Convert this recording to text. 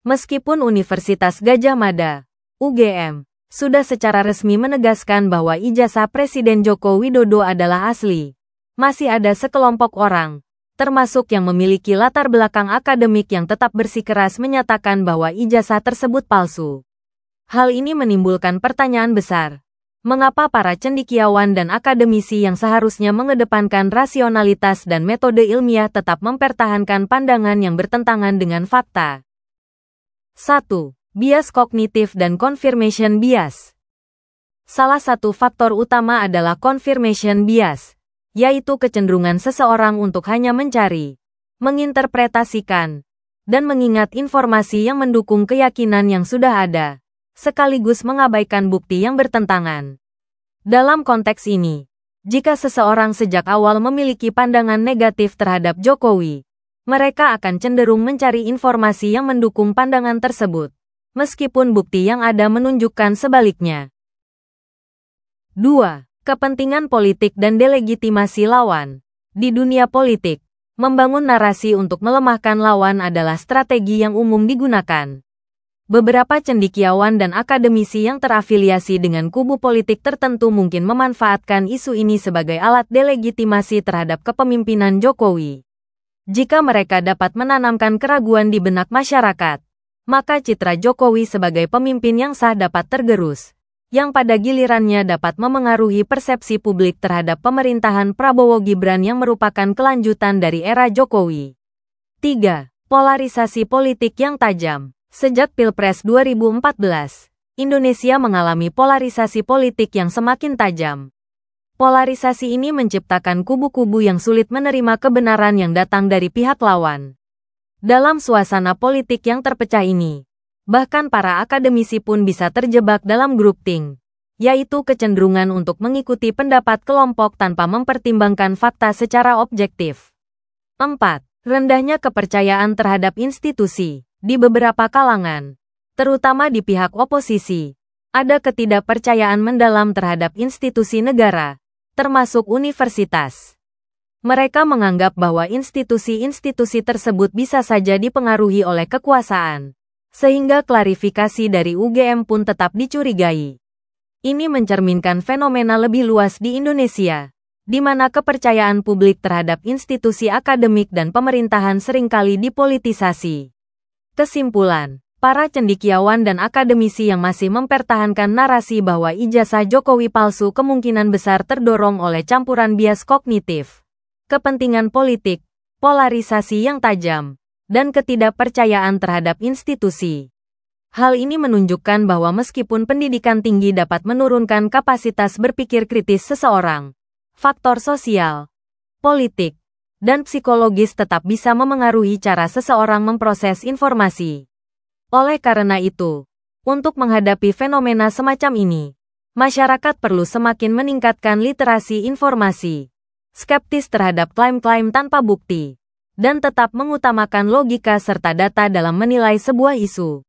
Meskipun Universitas Gadjah Mada, UGM, sudah secara resmi menegaskan bahwa ijazah Presiden Joko Widodo adalah asli, masih ada sekelompok orang, termasuk yang memiliki latar belakang akademik yang tetap bersikeras menyatakan bahwa ijazah tersebut palsu. Hal ini menimbulkan pertanyaan besar. Mengapa para cendekiawan dan akademisi yang seharusnya mengedepankan rasionalitas dan metode ilmiah tetap mempertahankan pandangan yang bertentangan dengan fakta? 1. Bias kognitif dan confirmation bias. Salah satu faktor utama adalah confirmation bias, yaitu kecenderungan seseorang untuk hanya mencari, menginterpretasikan, dan mengingat informasi yang mendukung keyakinan yang sudah ada, sekaligus mengabaikan bukti yang bertentangan. Dalam konteks ini, jika seseorang sejak awal memiliki pandangan negatif terhadap Jokowi, mereka akan cenderung mencari informasi yang mendukung pandangan tersebut, meskipun bukti yang ada menunjukkan sebaliknya. 2. Kepentingan politik dan delegitimasi lawan. Di dunia politik, membangun narasi untuk melemahkan lawan adalah strategi yang umum digunakan. Beberapa cendekiawan dan akademisi yang terafiliasi dengan kubu politik tertentu mungkin memanfaatkan isu ini sebagai alat delegitimasi terhadap kepemimpinan Jokowi. Jika mereka dapat menanamkan keraguan di benak masyarakat, maka citra Jokowi sebagai pemimpin yang sah dapat tergerus, yang pada gilirannya dapat memengaruhi persepsi publik terhadap pemerintahan Prabowo Gibran yang merupakan kelanjutan dari era Jokowi. 3. Polarisasi politik yang tajam. Sejak Pilpres 2014, Indonesia mengalami polarisasi politik yang semakin tajam. Polarisasi ini menciptakan kubu-kubu yang sulit menerima kebenaran yang datang dari pihak lawan. Dalam suasana politik yang terpecah ini, bahkan para akademisi pun bisa terjebak dalam groupthink, yaitu kecenderungan untuk mengikuti pendapat kelompok tanpa mempertimbangkan fakta secara objektif. 4. Rendahnya kepercayaan terhadap institusi. Di beberapa kalangan, terutama di pihak oposisi, ada ketidakpercayaan mendalam terhadap institusi negara, termasuk universitas. Mereka menganggap bahwa institusi-institusi tersebut bisa saja dipengaruhi oleh kekuasaan, sehingga klarifikasi dari UGM pun tetap dicurigai. Ini mencerminkan fenomena lebih luas di Indonesia, di mana kepercayaan publik terhadap institusi akademik dan pemerintahan seringkali dipolitisasi. Kesimpulan, para cendekiawan dan akademisi yang masih mempertahankan narasi bahwa ijazah Jokowi palsu kemungkinan besar terdorong oleh campuran bias kognitif, kepentingan politik, polarisasi yang tajam, dan ketidakpercayaan terhadap institusi. Hal ini menunjukkan bahwa meskipun pendidikan tinggi dapat menurunkan kapasitas berpikir kritis seseorang, faktor sosial, politik, dan psikologis tetap bisa memengaruhi cara seseorang memproses informasi. Oleh karena itu, untuk menghadapi fenomena semacam ini, masyarakat perlu semakin meningkatkan literasi informasi, skeptis terhadap klaim-klaim tanpa bukti, dan tetap mengutamakan logika serta data dalam menilai sebuah isu.